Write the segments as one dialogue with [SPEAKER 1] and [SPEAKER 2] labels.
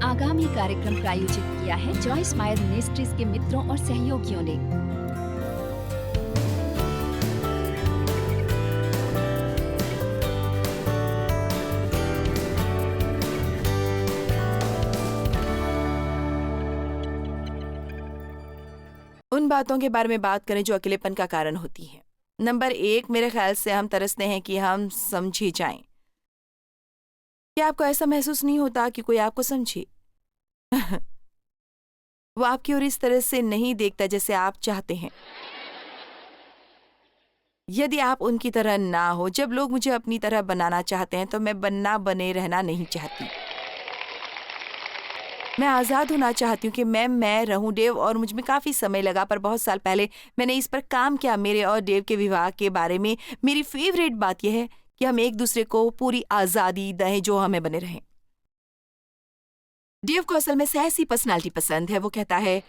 [SPEAKER 1] आगामी कार्यक्रम प्रायोजित किया है जॉयस मायर मिनिस्ट्रीज के मित्रों और सहयोगियों ने।
[SPEAKER 2] उन बातों के बारे में बात करें जो अकेलेपन का कारण होती हैं। नंबर 1, मेरे ख्याल से हम तरसते हैं कि हम समझे जाएं। क्या आपको ऐसा महसूस नहीं होता कि कोई आपको समझे? वो आपकी ओर इस तरह से नहीं देखता जैसे आप चाहते हैं। यदि आप उनकी तरह ना हो, जब लोग मुझे अपनी तरह बनाना चाहते हैं तो मैं बने रहना नहीं चाहती। मैं आज़ाद होना चाहती हूँ कि मैं रहूं डेव, और मुझ में काफ़ी समय लगा, पर बहुत साल पहले मैंने इस पर काम किया। मेरे और डेव के विवाह के बारे में मेरी फेवरेट बात यह है कि हम एक दूसरे को पूरी आज़ादी दें जो हमें बने रहें। डेव को असल में साहसी पर्सनालिटी पसंद है। वो कहता है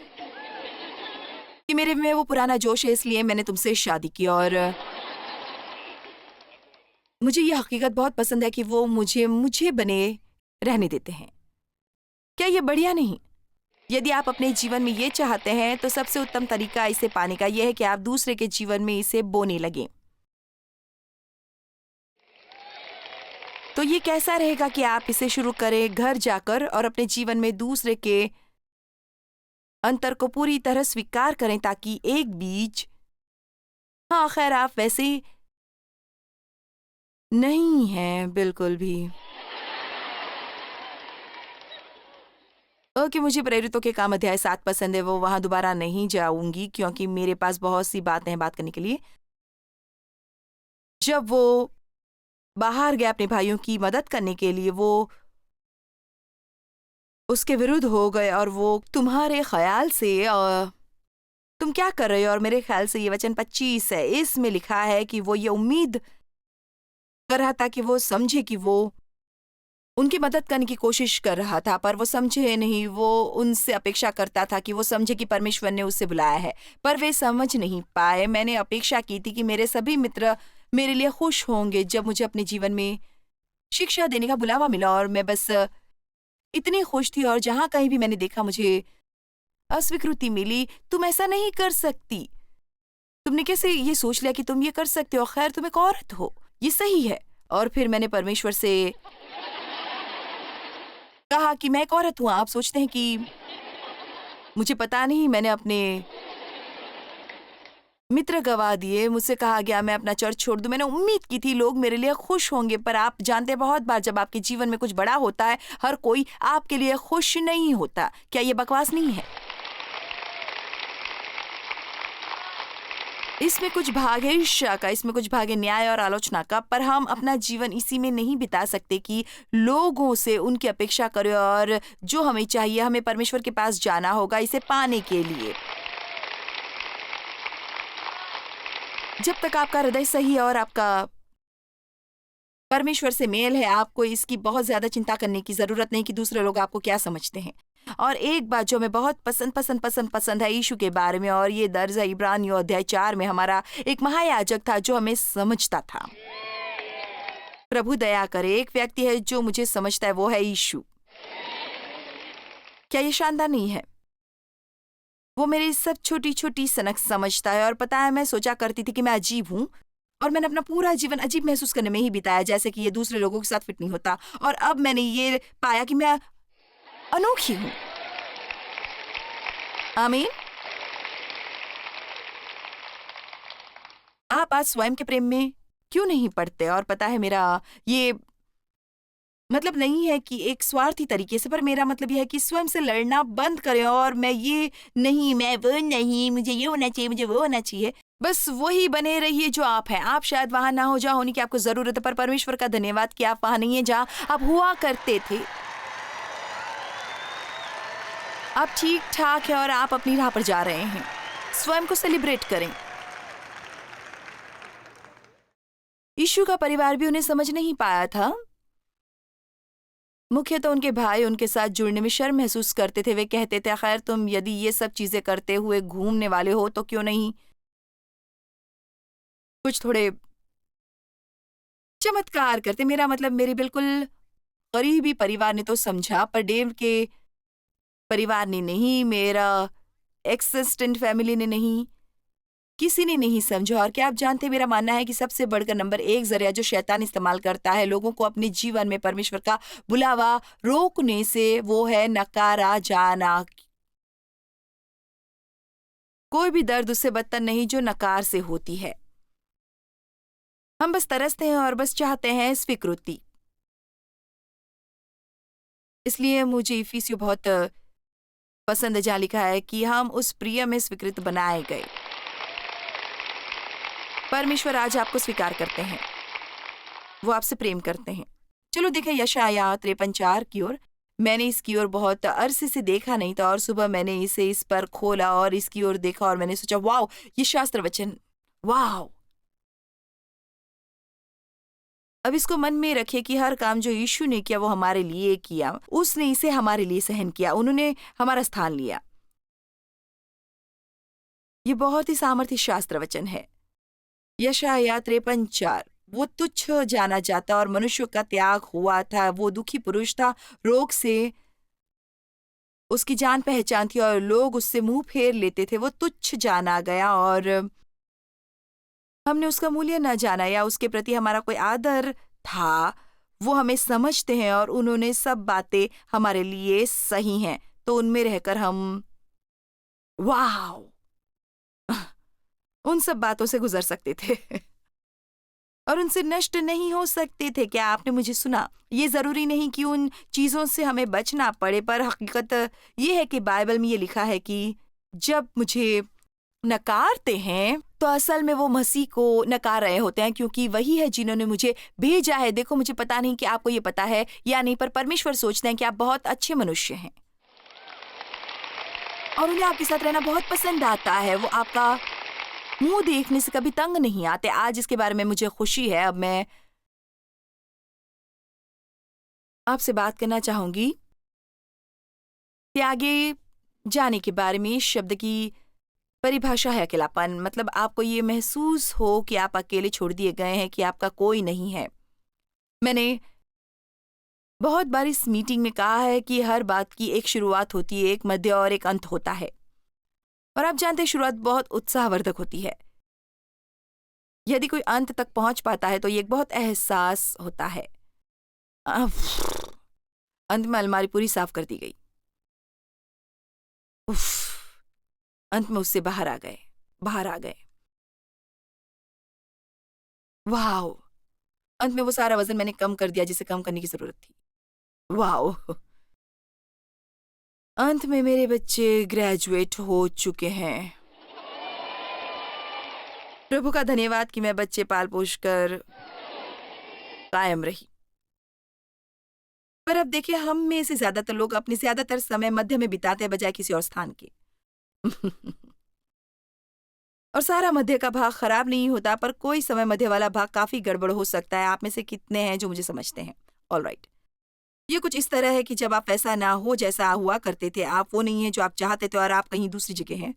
[SPEAKER 2] कि मेरे में वो पुराना जोश है, इसलिए मैंने तुमसे शादी की, और मुझे ये हकीकत बहुत पसंद है कि वो मुझे बने रहने देते हैं। क्या ये बढ़िया नहीं? यदि आप अपने जीवन में ये चाहते हैं तो सबसे उत्तम तरीका इसे पाने का यह है कि आप दूसरे के जीवन में इसे बोने लगें। तो ये कैसा रहेगा कि आप इसे शुरू करें घर जाकर और अपने जीवन में दूसरे के अंतर को पूरी तरह स्वीकार करें, ताकि एक बीज, हाँ खैर आप वैसे नहीं हैं बिल्कुल भी। ओके, मुझे प्रेरितों के काम अध्याय 7 पसंद है। वो वहां दोबारा नहीं जाऊंगी क्योंकि मेरे पास बहुत सी बातें हैं बात करने के लिए। जब वो बाहर गया अपने भाइयों की मदद करने के लिए, वो उसके विरुद्ध हो गए, और वो तुम्हारे ख्याल से तुम क्या कर रहे हो? और मेरे ख्याल से ये वचन 25 है, इसमें लिखा है कि वो ये उम्मीद कर रहा था कि वो समझे कि वो उनकी मदद करने की कोशिश कर रहा था, पर वो समझे नहीं। वो उनसे अपेक्षा करता था कि वो समझे कि परमेश्वर ने उसे बुलाया है, पर वे समझ नहीं पाए। मैंने अपेक्षा की थी कि मेरे सभी मित्र मेरे लिए खुश होंगे जब मुझे अपने जीवन में शिक्षा देने का बुलावा मिला, और मैं बस इतनी खुश थी, और जहां कहीं भी मैंने देखा मुझे अस्वीकृति मिली। तुम ऐसा नहीं कर सकती, तुमने कैसे ये सोच लिया कि तुम ये कर सकते हो? खैर, तुम एक औरत हो, ये सही है। और फिर मैंने परमेश्वर से कहा कि मैं एक औरत हूं। आप सोचते हैं कि मुझे पता नहीं, मैंने अपने मित्र गवा दिए। मुझसे कहा गया मैं अपना चर्च छोड़ दूं। मैंने उम्मीद की थी लोग मेरे लिए खुश होंगे, पर आप जानते हैं बहुत बार जब आपके जीवन में कुछ बड़ा होता है, हर कोई आपके लिए खुश नहीं होता। क्या ये बकवास नहीं है? इसमें कुछ भाग है ईर्ष्या का, इसमें कुछ भाग है न्याय और आलोचना का, पर हम अपना जीवन इसी में नहीं बिता सकते कि लोगों से उनकी अपेक्षा करें, और जो हमें चाहिए, हमें परमेश्वर के पास जाना होगा इसे पाने के लिए। जब तक आपका हृदय सही है और आपका परमेश्वर से मेल है, आपको इसकी बहुत ज्यादा चिंता करने की जरूरत नहीं कि दूसरे लोग आपको क्या समझते हैं। और एक बात जो हमें बहुत पसंद है यीशु के बारे में, और ये दर्ज है इब्रानियों अध्याय 4 में। हमारा एक महायाजक था जो हमें समझता था। प्रभु दया करे, एक व्यक्ति है जो मुझे समझता है, वो है यीशु। क्या ये शानदार नहीं है? वो मेरी सब छोटी छोटी सनक समझता है। और पता है, मैं सोचा करती थी कि मैं अजीब हूँ, और मैंने अपना पूरा जीवन अजीब महसूस करने में ही बिताया, जैसे कि ये दूसरे लोगों के साथ फिट नहीं होता। और अब मैंने ये पाया कि मैं अनोखी हूँ। आमीन। आप आज स्वयं के प्रेम में क्यों नहीं पड़ते? और पता है, मेरा ये मतलब नहीं है कि एक स्वार्थी तरीके से, पर मेरा मतलब यह है कि स्वयं से लड़ना बंद करें। और मैं ये नहीं, मैं वो नहीं, मुझे ये होना चाहिए, मुझे वो होना चाहिए। बस वही बने रहिए जो आप हैं। आप शायद वहां ना हो जहां होने की आपको जरूरत है, पर परमेश्वर का धन्यवाद कि आप वहां नहीं है जहां आप हुआ करते थे। आप ठीक ठाक है और आप अपनी राह पर जा रहे हैं। स्वयं को सेलिब्रेट करें। यीशु का परिवार भी उन्हें समझ नहीं पाया था। मुख्यतः उनके भाई उनके साथ जुड़ने में शर्म महसूस करते थे। वे कहते थे, खैर तुम यदि ये सब चीजें करते हुए घूमने वाले हो तो क्यों नहीं कुछ थोड़े चमत्कार करते। मेरा मतलब मेरे बिल्कुल करीबी परिवार ने तो समझा, पर डेव के परिवार ने नहीं, मेरा एक्सिस्टेंट फैमिली ने नहीं, किसी ने नहीं समझा। और क्या आप जानते हैं, मेरा मानना है कि सबसे बढ़कर नंबर एक जरिया जो शैतान इस्तेमाल करता है लोगों को अपने जीवन में परमेश्वर का बुलावा रोकने से, वो है नकारा जाना। कोई भी दर्द उससे बदतर नहीं जो नकार से होती है। हम बस तरसते हैं और बस चाहते हैं स्वीकृति। इसलिए मुझे इफिसियों बहुत पसंद है, जहाँ लिखा है कि हम उस प्रिय में स्वीकृत बनाए गए। परमेश्वर आज आपको स्वीकार करते हैं, वो आपसे प्रेम करते हैं। चलो देखें यशायाह 53:4 की ओर। मैंने इसकी ओर बहुत अरसे से देखा नहीं था और सुबह मैंने इसे इस पर खोला और इसकी ओर देखा और मैंने सोचा वाओ, ये शास्त्र वचन, वाओ। अब इसको मन में रखिए कि हर काम जो यीशु ने किया वो हमारे लिए किया, उसने इसे हमारे लिए सहन किया, उन्होंने हमारा स्थान लिया। ये बहुत ही सामर्थ्य शास्त्र वचन है। यशायाह 53:4। वो तुच्छ जाना जाता और मनुष्य का त्याग हुआ था। वो दुखी पुरुष था, रोग से उसकी जान पहचान थी और लोग उससे मुंह फेर लेते थे। वो तुच्छ जाना गया और हमने उसका मूल्य न जाना या उसके प्रति हमारा कोई आदर था। वो हमें समझते हैं और उन्होंने सब बातें हमारे लिए सही हैं, तो उनमें रहकर हम वाह उन सब बातों से गुजर सकते थे और उनसे नष्ट नहीं हो सकते थे। क्या आपने मुझे सुना? ये जरूरी नहीं कि उन चीजों से हमें बचना पड़े, पर हकीकत ये है कि बाइबल में ये लिखा है कि जब मुझे नकारते हैं तो असल में वो मसीह को नकार रहे होते हैं, क्योंकि वही है जिन्होंने मुझे भेजा है। देखो, मुझे पता नहीं कि आपको ये पता है या नहीं, पर परमेश्वर सोचते हैं कि आप बहुत अच्छे मनुष्य हैं और उन्हें आपके साथ रहना बहुत पसंद आता है। वो आपका मुंह देखने से कभी तंग नहीं आते। आज इसके बारे में मुझे खुशी है। अब मैं आपसे बात करना चाहूंगी त्यागे जाने के बारे में। शब्द की परिभाषा है अकेलापन। मतलब आपको ये महसूस हो कि आप अकेले छोड़ दिए गए हैं, कि आपका कोई नहीं है। मैंने बहुत बार इस मीटिंग में कहा है कि हर बात की एक शुरुआत होती है, एक मध्य और एक अंत होता है। और आप जानते हैं शुरुआत बहुत उत्साहवर्धक होती है। यदि कोई अंत तक पहुंच पाता है तो ये एक बहुत एहसास होता है। अंत में अलमारी पूरी साफ कर दी गई। उफ, अंत में उससे बाहर आ गए। वाह, अंत में वो सारा वजन मैंने कम कर दिया जिसे कम करने की जरूरत थी। वाह, अंत में मेरे बच्चे ग्रेजुएट हो चुके हैं। प्रभु का धन्यवाद कि मैं बच्चे पाल पोष कर कायम रही। पर अब देखिए, हम में से ज्यादातर लोग अपने ज्यादातर समय मध्य में बिताते हैं बजाय किसी और स्थान के। और सारा मध्य का भाग खराब नहीं होता, पर कोई समय मध्य वाला भाग काफी गड़बड़ हो सकता है। आप में से कितने हैं जो मुझे समझते हैं? ऑलराइट, ये कुछ इस तरह है कि जब आप वैसा ना हो जैसा हुआ करते थे, आप वो नहीं है जो आप चाहते थे और आप कहीं दूसरी जगह हैं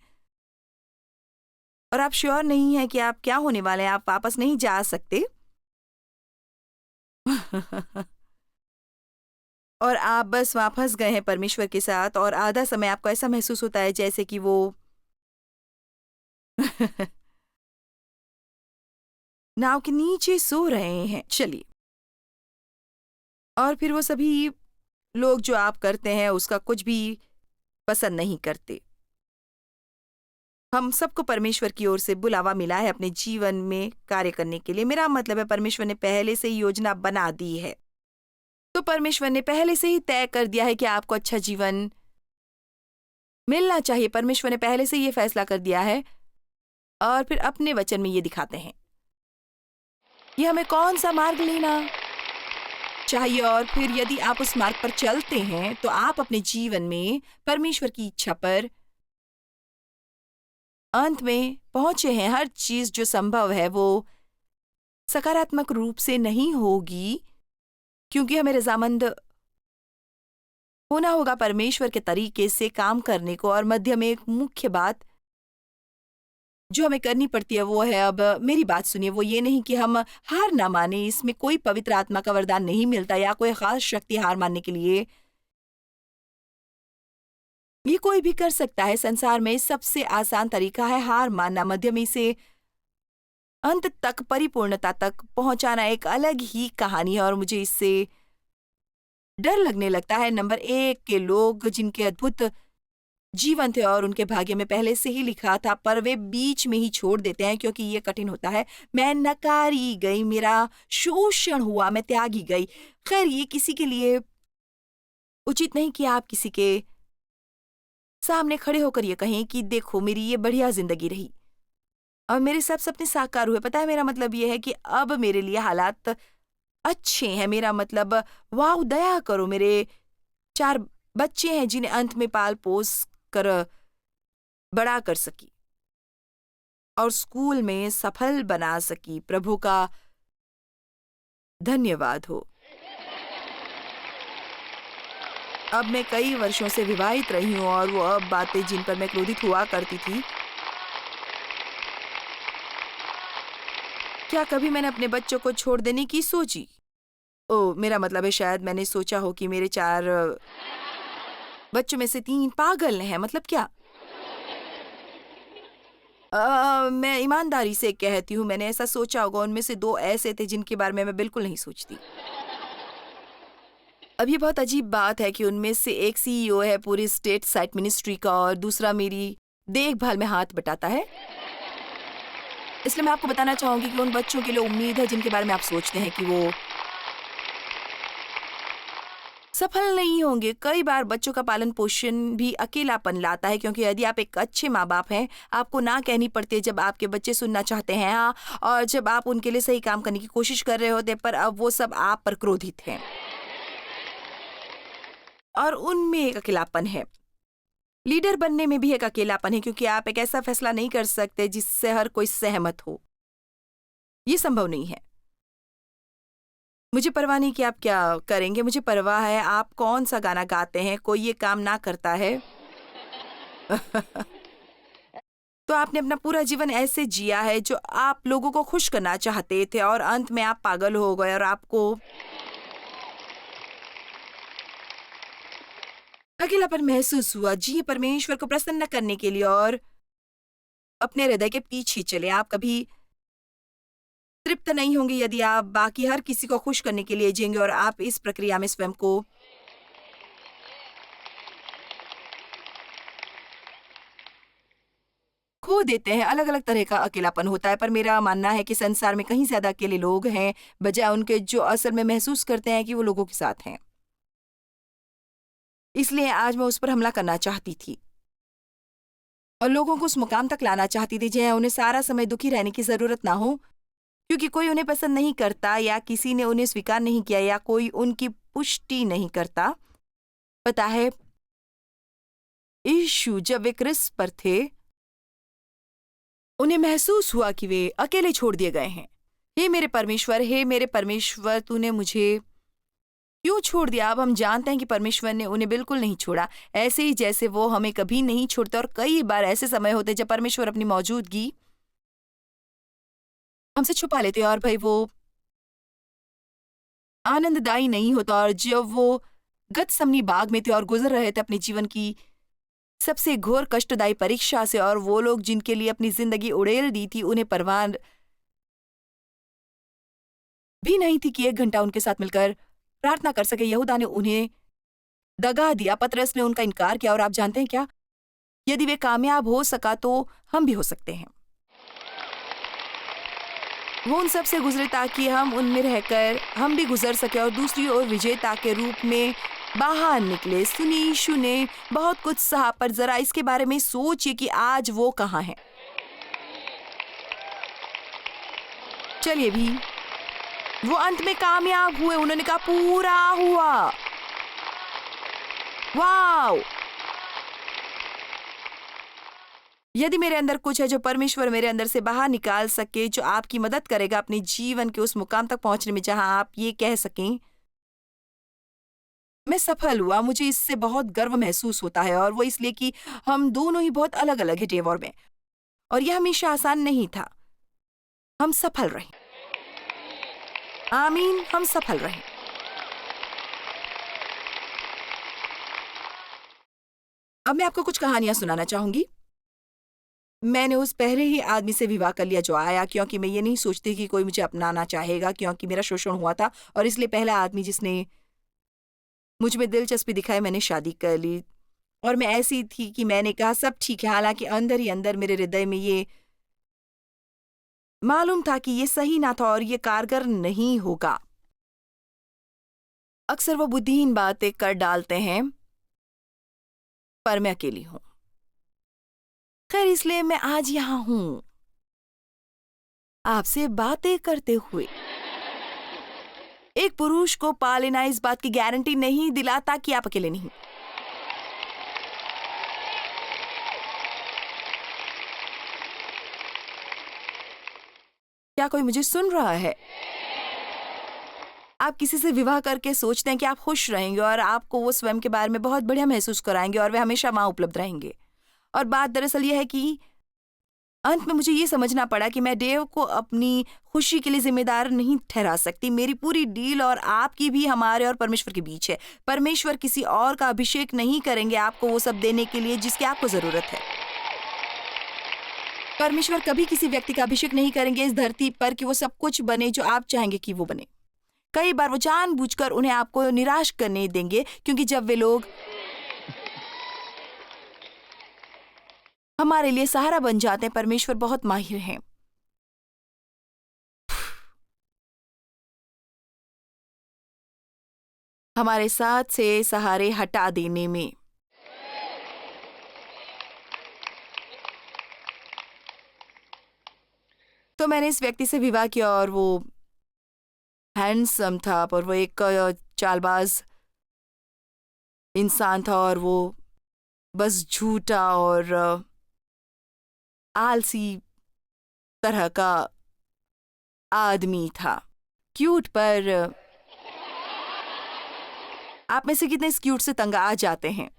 [SPEAKER 2] और आप श्योर नहीं है कि आप क्या होने वाले हैं, आप वापस नहीं जा सकते। और आप बस वापस गए हैं परमेश्वर के साथ और आधा समय आपको ऐसा महसूस होता है जैसे कि वो नाव के नीचे सो रहे हैं। चलिए, और फिर वो सभी लोग जो आप करते हैं उसका कुछ भी पसंद नहीं करते। हम सबको परमेश्वर की ओर से बुलावा मिला है अपने जीवन में कार्य करने के लिए। मेरा मतलब है परमेश्वर ने पहले से ही योजना बना दी है। तो परमेश्वर ने पहले से ही तय कर दिया है कि आपको अच्छा जीवन मिलना चाहिए। परमेश्वर ने पहले से ये फैसला कर दिया है और फिर अपने वचन में ये दिखाते हैं ये हमें कौन सा मार्ग लेना चाहिए। और फिर यदि आप उस मार्ग पर चलते हैं तो आप अपने जीवन में परमेश्वर की इच्छा पर अंत में पहुंचे हैं। हर चीज जो संभव है वो सकारात्मक रूप से नहीं होगी, क्योंकि हमें रजामंद होना होगा परमेश्वर के तरीके से काम करने को। और मध्य में एक मुख्य बात जो हमें करनी पड़ती है वो है, अब मेरी बात सुनिए, वो ये नहीं कि हम हार ना माने। इसमें कोई पवित्र आत्मा का वरदान नहीं मिलता या कोई खास शक्ति हार मानने के लिए कोई भी कर सकता है। संसार में सबसे आसान तरीका है हार मानना। मध्यमी से अंत तक, परिपूर्णता तक पहुंचाना एक अलग ही कहानी है और मुझे इससे डर लगने लगता है। नंबर 1 के लोग जिनके अद्भुत जीवन थे और उनके भाग्य में पहले से ही लिखा था, पर वे बीच में ही छोड़ देते हैं क्योंकि ये कठिन होता है। मैं नकारी गई, मेरा शोषण हुआ, मैं त्यागी गई। खैर, ये किसी के लिए उचित नहीं कि आप किसी के सामने खड़े होकर ये कहें कि देखो मेरी ये बढ़िया जिंदगी रही और मेरे सब सपने साकार हुए। पता है, मेरा मतलब ये है कि अब मेरे लिए हालात अच्छे हैं। मेरा मतलब, वाह दया करो, मेरे 4 बच्चे हैं जिन्हें अंत में पाल पोस कर बड़ा कर सकी और स्कूल में सफल बना सकी। प्रभु का धन्यवाद हो। अब मैं कई वर्षों से विवाहित रही हूं और वो अब बातें जिन पर मैं क्रोधित हुआ करती थी, क्या कभी मैंने अपने बच्चों को छोड़ देने की सोची? ओह, मेरा मतलब है शायद मैंने सोचा हो कि मेरे 4 बच्चों में से 3 पागल हैं। मतलब क्या? मैं ईमानदारी से कहती हूँ, मैंने ऐसा सोचा होगा। उनमें से 2 ऐसे थे जिनके बारे में मैं बिल्कुल नहीं सोचती। अब ये बहुत अजीब बात है कि उनमें से एक सीईओ है पूरी स्टेट साइट मिनिस्ट्री का और दूसरा मेरी देखभाल में हाथ बटाता है। इसलिए मैं आपको बताना चाहूंगी कि उन बच्चों के लिए उम्मीद है जिनके बारे में आप सोचते हैं कि वो सफल नहीं होंगे। कई बार बच्चों का पालन पोषण भी अकेलापन लाता है, क्योंकि यदि आप एक अच्छे माँ बाप हैं, आपको ना कहनी पड़ती है जब आपके बच्चे सुनना चाहते हैं, हाँ, और जब आप उनके लिए सही काम करने की कोशिश कर रहे होते, पर अब वो सब आप पर क्रोधित हैं और उनमें एक अकेलापन है। लीडर बनने में भी एक अकेलापन है, क्योंकि आप एक ऐसा फैसला नहीं कर सकते जिससे हर कोई सहमत हो। ये संभव नहीं है। मुझे परवाह नहीं कि आप क्या करेंगे, मुझे परवाह है आप कौन सा गाना गाते हैं। कोई ये काम ना करता है तो आपने अपना पूरा जीवन ऐसे जिया है जो आप लोगों को खुश करना चाहते थे और अंत में आप पागल हो गए और आपको अकेलापन महसूस हुआ। जी, परमेश्वर को प्रसन्न करने के लिए और अपने हृदय के पीछे चले। आप कभी तृप्त नहीं होंगे यदि आप बाकी हर किसी को खुश करने के लिए जिएंगे और आप इस प्रक्रिया में स्वयं को खो देते हैं। अलग अलग तरह का अकेलापन होता है, पर मेरा मानना है कि संसार में कहीं ज्यादा अकेले लोग हैं बजाय उनके जो असल में महसूस करते हैं कि वो लोगों के साथ हैं। इसलिए आज मैं उस पर हमला करना चाहती थी और लोगों को उस मुकाम तक लाना चाहती थी जहाँ उन्हें सारा समय दुखी रहने की जरूरत ना हो, क्योंकि कोई उन्हें पसंद नहीं करता या किसी ने उन्हें स्वीकार नहीं किया या कोई उनकी पुष्टि नहीं करता। पता है, यीशु जब वे क्रूस पर थे, उन्हें महसूस हुआ कि वे अकेले छोड़ दिए गए हैं। हे मेरे परमेश्वर, तूने मुझे क्यों छोड़ दिया? अब हम जानते हैं कि परमेश्वर ने उन्हें बिल्कुल नहीं छोड़ा, ऐसे ही जैसे वो हमें कभी नहीं छोड़ते। और कई बार ऐसे समय होते जब परमेश्वर अपनी मौजूदगी हमसे छुपा लेते और भाई वो आनंददायी नहीं होता। और जब वो गतसमनी बाग में थे और गुजर रहे थे अपने जीवन की सबसे घोर कष्टदायी परीक्षा से, और वो लोग जिनके लिए अपनी जिंदगी उड़ेल दी थी, उन्हें परवाह भी नहीं थी कि 1 घंटा उनके साथ मिलकर प्रार्थना कर सके। यहूदा ने उन्हें दगा दिया, पतरस ने उनका इनकार किया, और आप जानते हैं क्या? यदि वे कामयाब हो सका तो हम भी हो सकते हैं। वो उन सब से गुजरे ताकि हम उनमें रहकर हम भी गुजर सके और दूसरी ओर विजेता के रूप में बाहर निकले। यीशु ने बहुत कुछ सहा, पर जरा इसके बारे में सोचिए कि आज वो कहाँ है। चलिए भी, वो अंत में कामयाब हुए। उन्होंने कहा पूरा हुआ। वाओ! यदि मेरे अंदर कुछ है जो परमेश्वर मेरे अंदर से बाहर निकाल सके, जो आपकी मदद करेगा अपने जीवन के उस मुकाम तक पहुंचने में जहां आप ये कह सकें मैं सफल हुआ, मुझे इससे बहुत गर्व महसूस होता है। और वो इसलिए कि हम दोनों ही बहुत अलग अलग है टेवोर में, और यह हमेशा आसान नहीं था। हम सफल रहे। आमीन, हम सफल रहे। अब मैं आपको कुछ कहानियां सुनाना चाहूंगी। मैंने उस पहले ही आदमी से विवाह कर लिया जो आया, क्योंकि मैं ये नहीं सोचती कि कोई मुझे अपनाना चाहेगा, क्योंकि मेरा शोषण हुआ था। और इसलिए पहला आदमी जिसने मुझ में दिलचस्पी दिखाई, मैंने शादी कर ली। और मैं ऐसी थी कि मैंने कहा सब ठीक है, हालांकि अंदर ही अंदर मेरे हृदय में ये मालूम था कि ये सही ना था और ये कारगर नहीं होगा। अक्सर वो बुद्धिहीन बातें कर डालते हैं, पर मैं अकेली हूं। खैर, इसलिए मैं आज यहां हूं आपसे बातें करते हुए। एक पुरुष को पा लेना इस बात की गारंटी नहीं दिलाता कि आप अकेले नहीं। क्या कोई मुझे सुन रहा है? आप किसी से विवाह करके सोचते हैं कि आप खुश रहेंगे और आपको वो स्वयं के बारे में बहुत बढ़िया महसूस कराएंगे और वे हमेशा वहां उपलब्ध रहेंगे। और बात दरअसल यह है कि अंत में मुझे ये समझना पड़ा कि मैं डेव को अपनी खुशी के लिए जिम्मेदार नहीं ठहरा सकती। मेरी पूरी डील और आपकी भी हमारे और परमेश्वर के बीच है। परमेश्वर किसी और का अभिषेक नहीं करेंगे आपको वो सब देने के लिए जिसकी आपको जरूरत है। परमेश्वर कभी किसी व्यक्ति का अभिषेक नहीं करेंगे इस धरती पर कि वो सब कुछ बने जो आप चाहेंगे कि वो बने। कई बार वो जानबूझकर उन्हें आपको निराश करने देंगे, क्योंकि जब वे लोग हमारे लिए सहारा बन जाते हैं, परमेश्वर बहुत माहिर हैं। हमारे साथ से सहारे हटा देने में। तो मैंने इस व्यक्ति से विवाह किया और वो हैंडसम था और वो एक चालबाज इंसान था और वो बस झूठा और आलसी तरह का आदमी था। क्यूट, पर आप में से कितने इस क्यूट से तंग आ जाते हैं?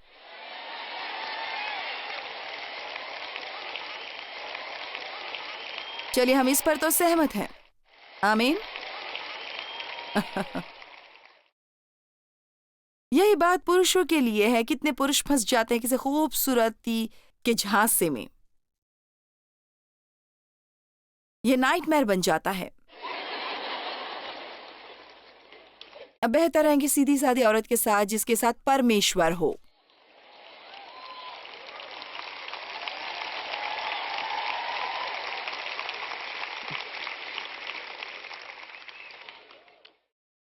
[SPEAKER 2] चलिए, हम इस पर तो सहमत हैं। आमीन। यही बात पुरुषों के लिए है। कितने पुरुष फंस जाते हैं किसी खूबसूरती के झांसे में। ये नाइटमेयर बन जाता है। अब बेहतर है कि सीधी सादी औरत के साथ जिसके साथ परमेश्वर हो।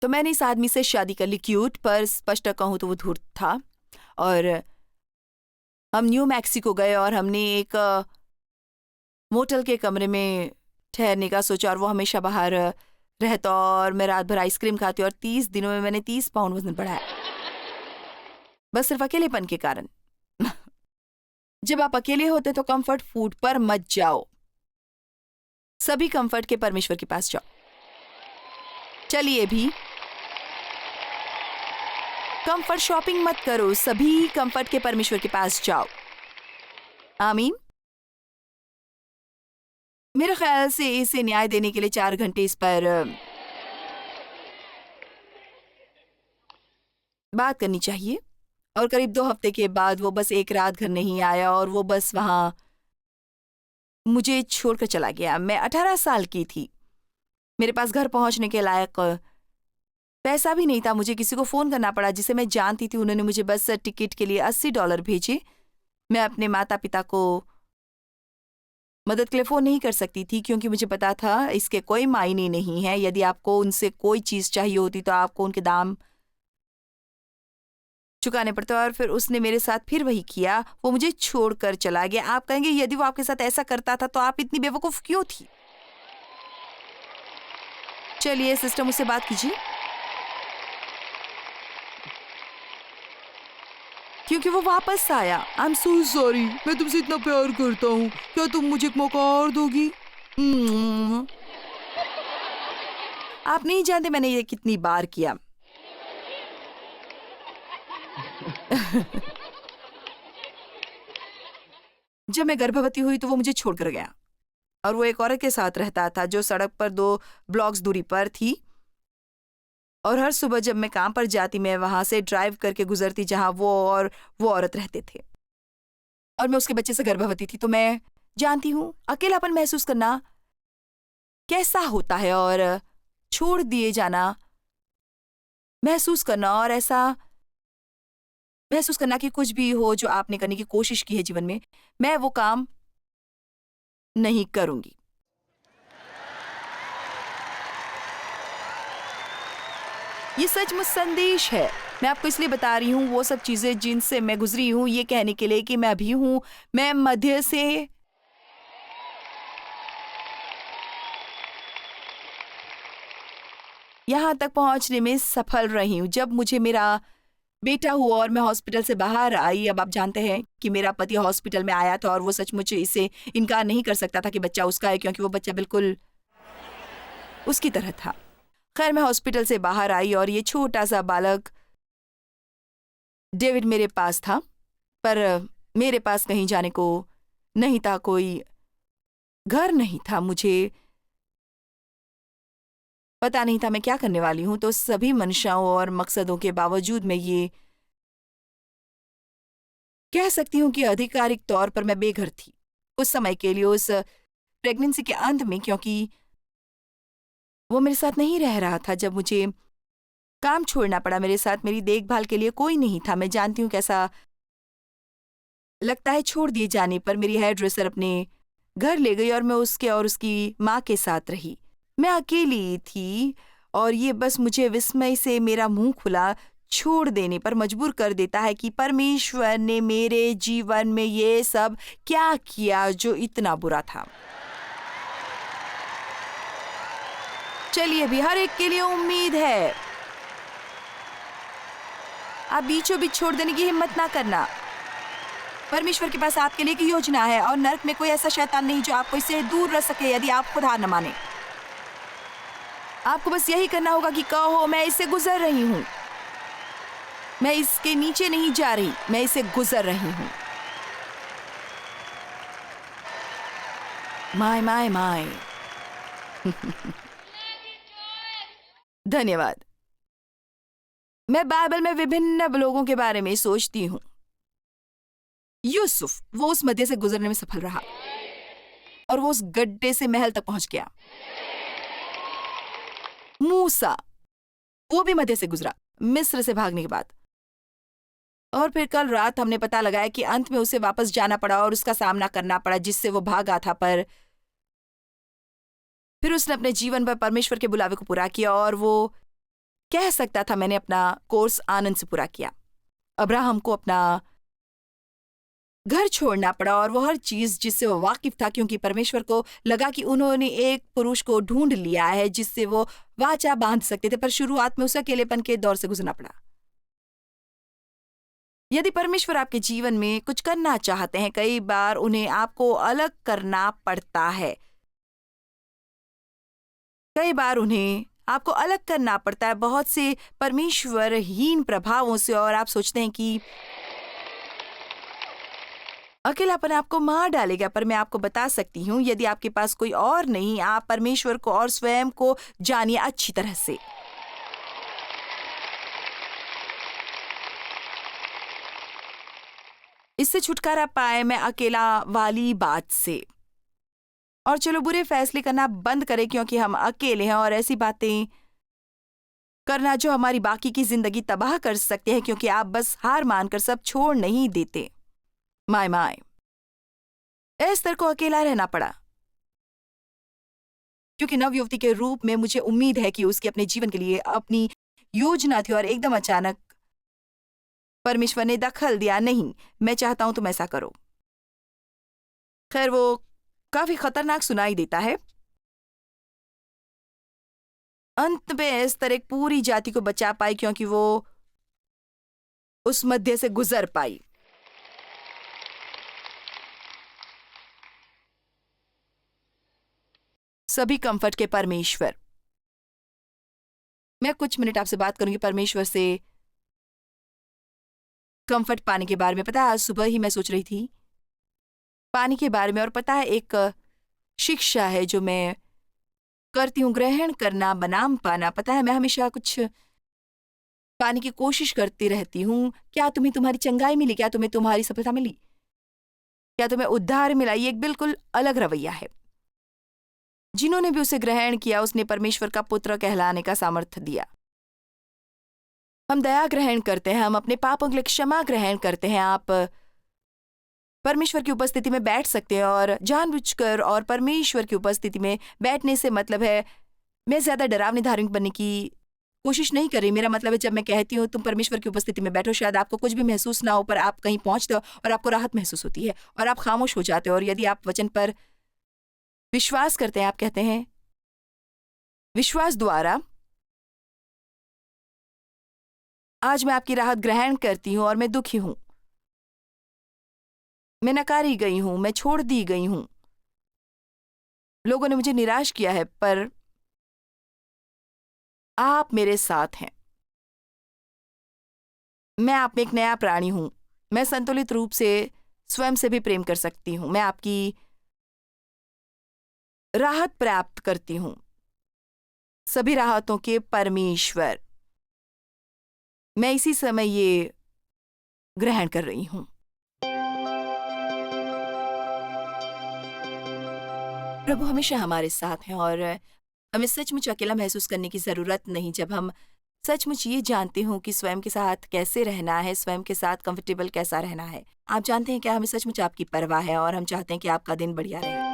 [SPEAKER 2] तो मैंने इस आदमी से शादी कर ली। क्यूट, पर स्पष्ट कहूं तो वो धूर्त था। और हम न्यू मैक्सिको गए और हमने एक मोटल के कमरे में ठहरने का सोचा और वो हमेशा बाहर रहता और मैं रात भर आइसक्रीम खाती और 30 दिनों में मैंने 30 पाउंड वजन बढ़ाया, बस सिर्फ अकेलेपन के कारण। जब आप अकेले होते तो कंफर्ट फूड पर मत जाओ, सभी कंफर्ट के परमेश्वर के पास जाओ। चलिए भी कंफर्ट शॉपिंग मत करो, सभी कंफर्ट के परमेश्वर के पास जाओ। आमीन। मेरे ख्याल से इसे न्याय देने के लिए 4 घंटे इस पर बात करनी चाहिए। और करीब 2 हफ्ते के बाद वो बस एक रात घर नहीं आया और वो बस वहां मुझे छोड़कर चला गया। मैं 18 साल की थी। मेरे पास घर पहुंचने के लायक पैसा भी नहीं था। मुझे किसी को फोन करना पड़ा जिसे मैं जानती थी। उन्होंने मुझे बस टिकट के लिए $80 भेजे। मैं अपने माता पिता को मदद के लिए फोन नहीं कर सकती थी, क्योंकि मुझे पता था इसके कोई मायने नहीं है। यदि आपको उनसे कोई चीज चाहिए होती तो आपको उनके दाम चुकाने पड़ते। और फिर उसने मेरे साथ फिर वही किया, वो मुझे छोड़कर चला गया। आप कहेंगे यदि वो आपके साथ ऐसा करता था तो आप इतनी बेवकूफ क्यों थी? चलिए सिस्टर, मुझसे बात कीजिए। क्योंकि वो वापस आया। आई एम सो सॉरी, मैं तुमसे इतना प्यार करता हूँ, क्या तुम मुझे एक मौका और दोगी? आप नहीं जानते मैंने ये कितनी बार किया। जब मैं गर्भवती हुई तो वो मुझे छोड़कर गया और वो एक औरत के साथ रहता था जो सड़क पर 2 ब्लॉक्स दूरी पर थी। और हर सुबह जब मैं काम पर जाती, मैं वहां से ड्राइव करके गुजरती जहां वो और वो औरत रहते थे। और मैं उसके बच्चे से गर्भवती थी, तो मैं जानती हूँ अकेलापन महसूस करना कैसा होता है, और छोड़ दिए जाना महसूस करना, और ऐसा महसूस करना कि कुछ भी हो जो आपने करने की कोशिश की है जीवन में, मैं वो काम नहीं करूंगी। ये सचमुच संदेश है। मैं आपको इसलिए बता रही हूँ वो सब चीजें जिनसे मैं गुजरी हूँ, ये कहने के लिए कि मैं अभी हूँ, मैं मध्य से यहाँ तक पहुँचने में सफल रही हूँ। जब मुझे मेरा बेटा हुआ और मैं हॉस्पिटल से बाहर आई, अब आप जानते हैं कि मेरा पति हॉस्पिटल में आया था और वो सचमुच इसे इनकार नहीं कर सकता था कि बच्चा उसका है, क्योंकि वो बच्चा बिल्कुल उसकी तरह था। खैर, मैं हॉस्पिटल से बाहर आई और ये छोटा सा बालक डेविड मेरे पास था, पर मेरे पास कहीं जाने को नहीं था, कोई घर नहीं था, मुझे पता नहीं था मैं क्या करने वाली हूं। तो सभी मंशाओं और मकसदों के बावजूद मैं ये कह सकती हूँ कि आधिकारिक तौर पर मैं बेघर थी कुछ समय के लिए, उस प्रेगनेंसी के अंत में, क्योंकि वो मेरे साथ नहीं रह रहा था। जब मुझे काम छोड़ना पड़ा, मेरे साथ मेरी देखभाल के लिए कोई नहीं था। मैं जानती हूँ कैसा लगता है छोड़ दिए जाने पर। मेरी हेयर ड्रेसर अपने घर ले गई और मैं उसके और उसकी माँ के साथ रही। मैं अकेली थी और ये बस मुझे विस्मय से मेरा मुंह खुला छोड़ देने पर मजबूर कर देता है कि परमेश्वर ने मेरे जीवन में ये सब क्या किया जो इतना बुरा था। चलिए, भी हर एक के लिए उम्मीद है। आप बीचों बीच छोड़ देने की हिम्मत ना करना। परमेश्वर के पास आपके लिए एक योजना है और नर्क में कोई ऐसा शैतान नहीं जो आपको इससे दूर रख सके यदि आप खुद हार न माने। आपको बस यही करना होगा कि कहो, मैं इससे गुजर रही हूं, मैं इसके नीचे नहीं जा रही, मैं इसे गुजर रही हूं। My my my. धन्यवाद। मैं बाइबल में विभिन्न लोगों के बारे में सोचती हूँ। यूसुफ, वो उस मध्य से गुजरने में सफल रहा और वो उस गड्ढे से महल तक पहुंच गया। मूसा, वो भी मध्य से गुजरा मिस्र से भागने के बाद, और फिर कल रात हमने पता लगाया कि अंत में उसे वापस जाना पड़ा और उसका सामना करना पड़ा जिससे वो भागा था, पर फिर उसने अपने जीवन पर परमेश्वर के बुलावे को पूरा किया और वो कह सकता था मैंने अपना कोर्स आनंद से पूरा किया। अब्राहम को अपना घर छोड़ना पड़ा और वो हर चीज जिससे वो वाकिफ था, क्योंकि परमेश्वर को लगा कि उन्होंने एक पुरुष को ढूंढ लिया है जिससे वो वाचा बांध सकते थे, पर शुरुआत में उसे अकेलेपन के दौर से गुजरना पड़ा। यदि परमेश्वर आपके जीवन में कुछ करना चाहते हैं, कई बार उन्हें आपको अलग करना पड़ता है। कई बार उन्हें आपको अलग करना पड़ता है बहुत से परमेश्वरहीन प्रभावों से, और आप सोचते हैं कि अकेलापन आपको मार डालेगा, पर मैं आपको बता सकती हूँ यदि आपके पास कोई और नहीं, आप परमेश्वर को और स्वयं को जानिए अच्छी तरह से। इससे छुटकारा पाए मैं अकेला वाली बात से, और चलो बुरे फैसले करना बंद करें क्योंकि हम अकेले हैं, और ऐसी बातें करना जो हमारी बाकी की जिंदगी तबाह कर सकते हैं, क्योंकि आप बस हार मानकर सब छोड़ नहीं देते। माय माय, एस्तर को अकेला रहना पड़ा क्योंकि नवयुवती के रूप में मुझे उम्मीद है कि उसके अपने जीवन के लिए अपनी योजना थी, और एकदम अचानक परमेश्वर ने दखल दिया, नहीं मैं चाहता हूं तुम ऐसा करो। खैर, वो काफी खतरनाक सुनाई देता है। अंत में एस्तर एक पूरी जाति को बचा पाई क्योंकि वो उस मध्य से गुजर पाई। सभी कंफर्ट के परमेश्वर। मैं कुछ मिनट आपसे बात करूंगी परमेश्वर से कंफर्ट पाने के बारे में। पता है, आज सुबह ही मैं सोच रही थी पानी के बारे में, और पता है एक शिक्षा है जो मैं करती हूँ, ग्रहण करना बनाम पाना। पता है, मैं हमेशा कुछ पाने की कोशिश करती रहती हूँ। क्या तुम्हें तुम्हारी चंगाई मिली? क्या तुम्हें तुम्हारी सफलता मिली? क्या तुम्हें उद्धार मिला? ये एक बिल्कुल अलग रवैया है। जिन्होंने भी उसे ग्रहण किया उसने परमेश्वर का पुत्र कहलाने का सामर्थ्य दिया। हम दया ग्रहण करते हैं, हम अपने पापों के लिए क्षमा ग्रहण करते हैं। आप परमेश्वर की उपस्थिति में बैठ सकते हैं और जानबूझकर और परमेश्वर की उपस्थिति में बैठने से मतलब है, मैं ज्यादा डरावनी धार्मिक बनने की कोशिश नहीं कर रही। मेरा मतलब है, जब मैं कहती हूँ तुम परमेश्वर की उपस्थिति में बैठो, शायद आपको कुछ भी महसूस ना हो, पर आप कहीं पहुंचते हो और आपको राहत महसूस होती है और आप खामोश हो जाते हो। और यदि आप वचन पर विश्वास करते हैं, आप कहते हैं विश्वास द्वारा आज मैं आपकी राहत ग्रहण करती हूं और मैं दुखी हूं, मैं नकारी गई हूं, मैं छोड़ दी गई हूं, लोगों ने मुझे निराश किया है, पर आप मेरे साथ हैं। मैं आप में एक नया प्राणी हूं। मैं संतुलित रूप से स्वयं से भी प्रेम कर सकती हूं। मैं आपकी राहत प्राप्त करती हूं। सभी राहतों के परमेश्वर, मैं इसी समय ये ग्रहण कर रही हूं। प्रभु हमेशा हमारे साथ हैं और हमें सचमुच अकेला महसूस करने की जरूरत नहीं। जब हम सचमुच ये जानते हो कि स्वयं के साथ कैसे रहना है, स्वयं के साथ कंफर्टेबल कैसा रहना है। आप जानते हैं क्या, हमें सचमुच आपकी परवाह है और हम चाहते हैं कि आपका दिन बढ़िया रहे।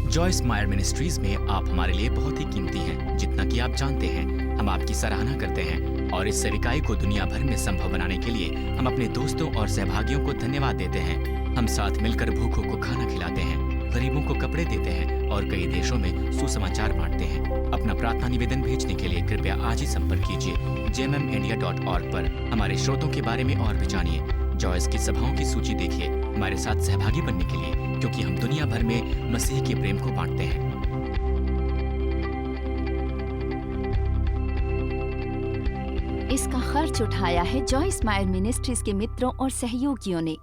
[SPEAKER 3] जॉयस मायर मिनिस्ट्रीज में आप हमारे लिए बहुत ही कीमती हैं, जितना कि आप जानते हैं। हम आपकी सराहना करते हैं और इस सेविकाई को दुनिया भर में संभव बनाने के लिए हम अपने दोस्तों और सहभागियों को धन्यवाद देते हैं। हम साथ मिलकर भूखों को खाना खिलाते हैं, गरीबों को कपड़े देते हैं और कई देशों में सुसमाचार बांटते हैं। अपना प्रार्थना निवेदन भेजने के लिए कृपया आज ही संपर्क कीजिए jmmindia.org पर। हमारे स्रोतों के बारे में और भी जानिए, जॉयस की सभाओं की सूची देखिए, हमारे साथ सहभागी बनने के लिए, क्योंकि हम दुनिया भर में मसीह के प्रेम को बांटते हैं।
[SPEAKER 1] इसका खर्च उठाया है जॉयस मायर मिनिस्ट्रीज के मित्रों और सहयोगियों ने।